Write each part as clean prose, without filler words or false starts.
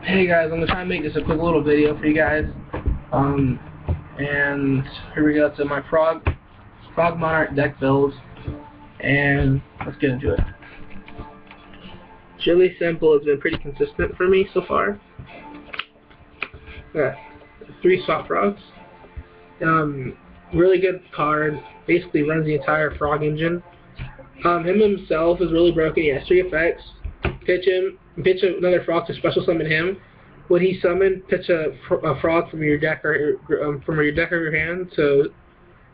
Hey guys, I'm gonna try and make this a quick little video for you guys. And here we go to my Frognarch deck build, and let's get into it. It's really simple. It's been pretty consistent for me so far. Got 3 swap frogs. Really good card. Basically runs the entire frog engine. Him himself is really broken. He has 3 effects. Pitch another frog to special summon him. When he summoned, pitch a frog from your deck or your hand to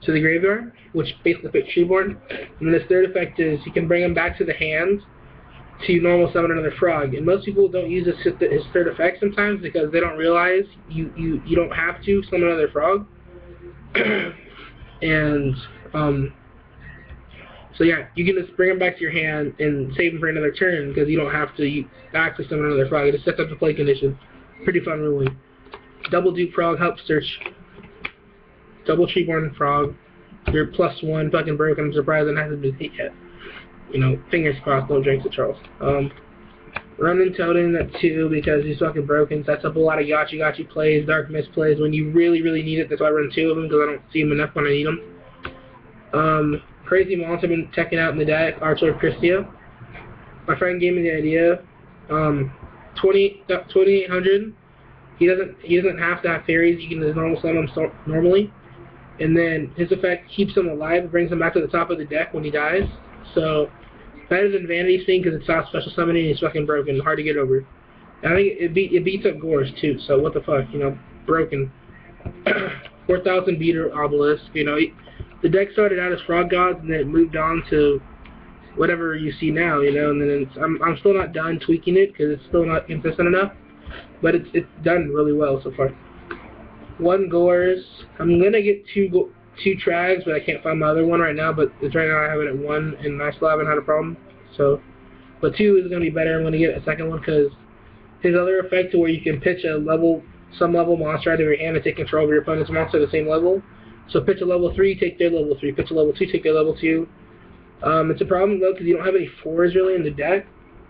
the graveyard, which basically puts Treeborn. And then his 3rd effect is you can bring him back to the hand to normal summon another frog. And most people don't use his 3rd effect sometimes because they don't realize you don't have to summon another frog. And so yeah, you can just bring him back to your hand and save him for another turn because you don't have to actually summon another frog. It just sets up the play condition. Pretty fun ruling. Double dupe frog, help search. Double Treeborn frog. You're +1, fucking broken. I'm surprised it hasn't been hit yet. You know, fingers crossed, don't jinx it, Charles. Running Totem at 2 because he's fucking broken. Sets up a lot of Yachi plays, Dark Mist plays when you really need it. That's why I run 2 of them because I don't see them enough when I need them. Crazy monster I've been checking out in the deck, Archer Christia. My friend gave me the idea. 2800. He doesn't have to have fairies. You can just normal summon him normally, and then his effect keeps him alive, brings him back to the top of the deck when he dies. So better than Vanity's thing because it's not special summoning. And he's fucking broken, hard to get over. And I think it beats up Gores too. So what the fuck, you know, broken. 4000 beater obelisk. You know, the deck started out as Frog Gods and then it moved on to whatever you see now, you know, and then I'm still not done tweaking it because it's still not consistent enough, but it's done really well so far. 1 Gores. I'm gonna get 2 Trags, but I can't find my other one right now. But it's right now I have it at 1, and I still haven't had a problem. So, but 2 is gonna be better. I'm gonna get a second one because his other effect to where you can pitch some level monster out of your hand and take control of your opponent's monster at the same level. So pitch a level 3, take their level 3. Pitch a level 2, take their level 2. It's a problem though because you don't have any 4s really in the deck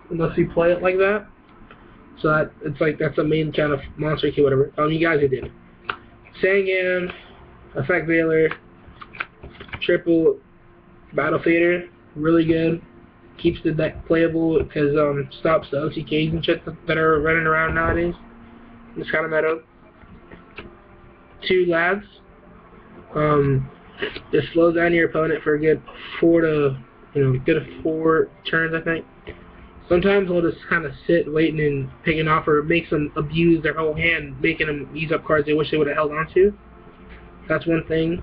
unless you play it like that. So that's the main kind of monster key, whatever. You guys who did it. Sangan, Effect Veiler, triple Battle Fader, really good. Keeps the deck playable because stops the OTKs and shit that are running around nowadays. It's kind of meta. 2 Labs. Just slows down your opponent for a good 4 turns, I think. Sometimes they'll just kind of sit waiting and picking off, or makes them abuse their whole hand, making them use up cards they wish they would have held on to. That's one thing.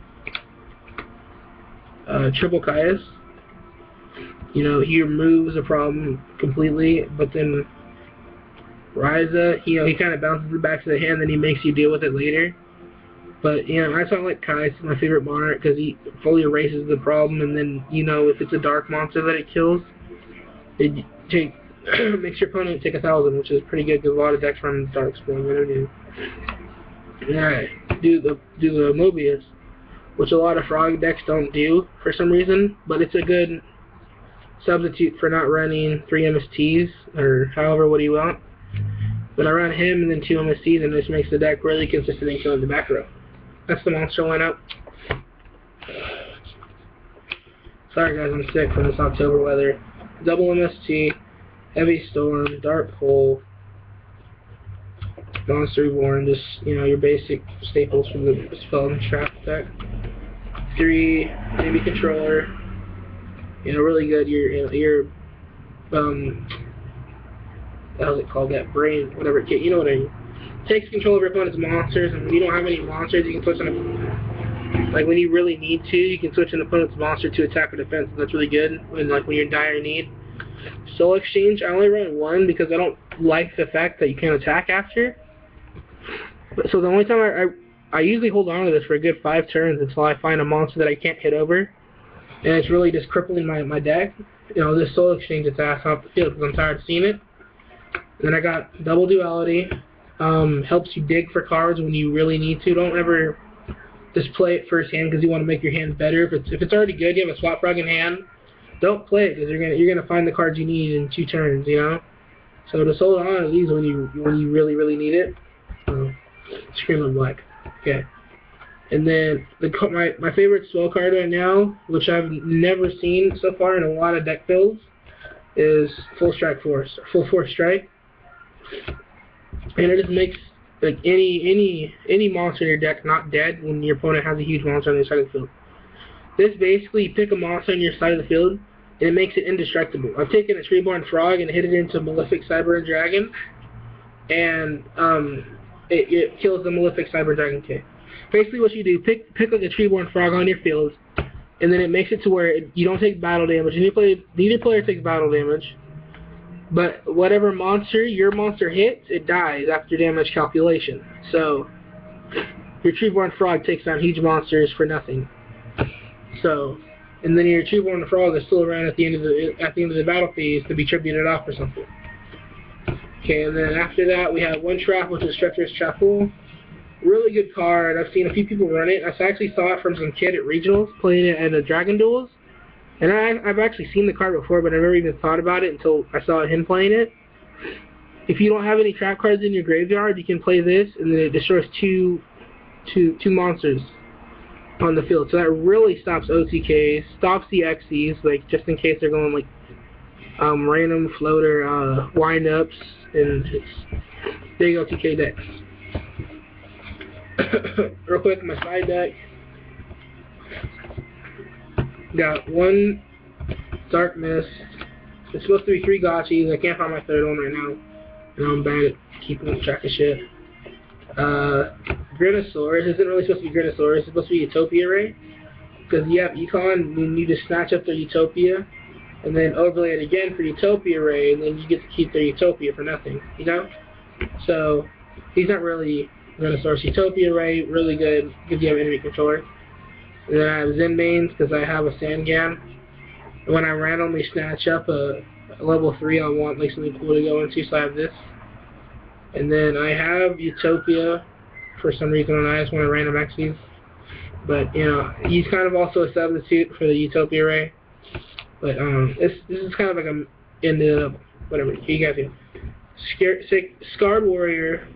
Triple Caius. You know, he removes a problem completely, but then Ryza, you know, he kind of bounces it back to the hand, then he makes you deal with it later. But, you know, I thought like Caius is my favorite monarch because he fully erases the problem, and then, you know, if it's a dark monster that it kills, it makes your opponent take 1,000, which is pretty good because a lot of decks run darks for him. Alright, do the Mobius, which a lot of frog decks don't do for some reason, but it's a good substitute for not running 3 MSTs, or however what you want. But I run him and then 2 MSTs, and this makes the deck really consistent in killing the back row. That's the monster lineup. Sorry guys, I'm sick from this October weather. Double MST, Heavy Storm, Dark Hole, Monster Reborn, just, you know, your basic staples from the Spell and Trap deck. 3, maybe Controller. You know, really good. Your how's it called? That brain, whatever. You know what I mean. Takes control of your opponent's monsters, and when you don't have any monsters, you can switch on like when you really need to, you can switch an opponent's monster to attack or defense. That's really good when you're in dire need. Soul Exchange, I only run 1 because I don't like the fact that you can't attack after. So the only time I usually hold on to this for a good 5 turns until I find a monster that I can't hit over, and it's really just crippling my deck. You know, this Soul Exchange its ass off the field because I'm tired of seeing it. And then I got Double Duality. Helps you dig for cards when you really need to. Don't ever just play it first hand because you want to make your hand better. If it's already good, you have a swap frog in hand, don't play it because you're gonna find the cards you need in 2 turns, you know. So just hold on to these when you really need it. Scream of Black. Okay. And then my favorite spell card right now, which I've never seen so far in a lot of deck builds, is Full Force Strike. And it just makes like any monster in your deck not dead when your opponent has a huge monster on their side of the field. This basically, you pick a monster on your side of the field, and it makes it indestructible. I've taken a Treeborn Frog and hit it into Malefic Cyber Dragon, and it kills the Malefic Cyber Dragon. Okay. Basically, what you do, pick like a Treeborn Frog on your field, and then it makes it to where you don't take battle damage. Neither player takes battle damage, but whatever monster your monster hits, it dies after damage calculation. So your Treeborn Frog takes on huge monsters for nothing. So, and then your Treeborn Frog is still around at the end of the battle phase to be tributed off or something. Okay, and then after that we have one trap, which is Treacherous Trappool. Really good card. I've seen a few people run it. I actually saw it from some kid at regionals playing it at the Dragon Duels, and I've actually seen the card before, but I never even thought about it until I saw him playing it. If you don't have any trap cards in your graveyard, you can play this, and then it destroys two monsters on the field. So that really stops OTKs, stops the XCs, like just in case they're going like random floater windups and big OTK decks. Real quick, my side deck. Got one Dark Mist. It's supposed to be 3 gotchis. I can't find my third one right now. And I'm bad at keeping track of shit. Grinosaurus isn't really supposed to be Grinosaurus. It's supposed to be Utopia Ray. Because you have Econ, and you just snatch up their Utopia, and then overlay it again for Utopia Ray, and then you get to keep their Utopia for nothing. You know? So, he's not really Grinosaurus. Utopia Ray, really good. Gives you an enemy controller. And then I have Zenbanes, because I have a Sandgam. And when I randomly snatch up a level 3, I want like something cool to go into, so I have this. And then I have Utopia for some reason on I just want to random Xyz. But, you know, he's kind of also a substitute for the Utopia Ray. But, this is kind of like in the, whatever, you guys do. Scarred Warrior,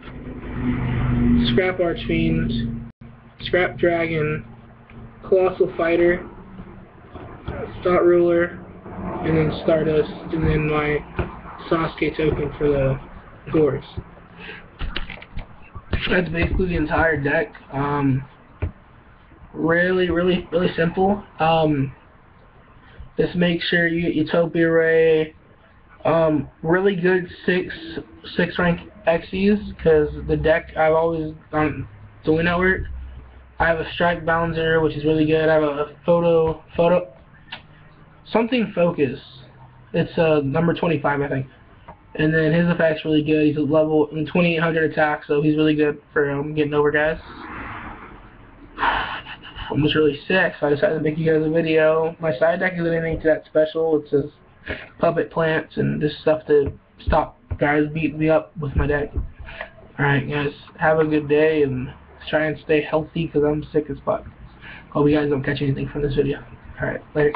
Scrap Archfiend, Scrap Dragon, Colossal Fighter, Thought Ruler, and then Stardust, and then my Sasuke token for the Gores. That's basically the entire deck. Really simple. Just make sure you get Utopia Ray. Really good 6 rank Xyz, because the deck I've always done doing that work. I have a Strike Bouncer, which is really good. I have a something Focus. It's number 25, I think. And then his effect's really good. He's a level 2800 attack, so he's really good for getting over guys. I'm just really sick, so I decided to make you guys a video. My side deck isn't anything to that special. It's just puppet plants and just stuff to stop guys beating me up with my deck. Alright guys, have a good day and try and stay healthy because I'm sick as fuck. Hope you guys don't catch anything from this video. Alright, later.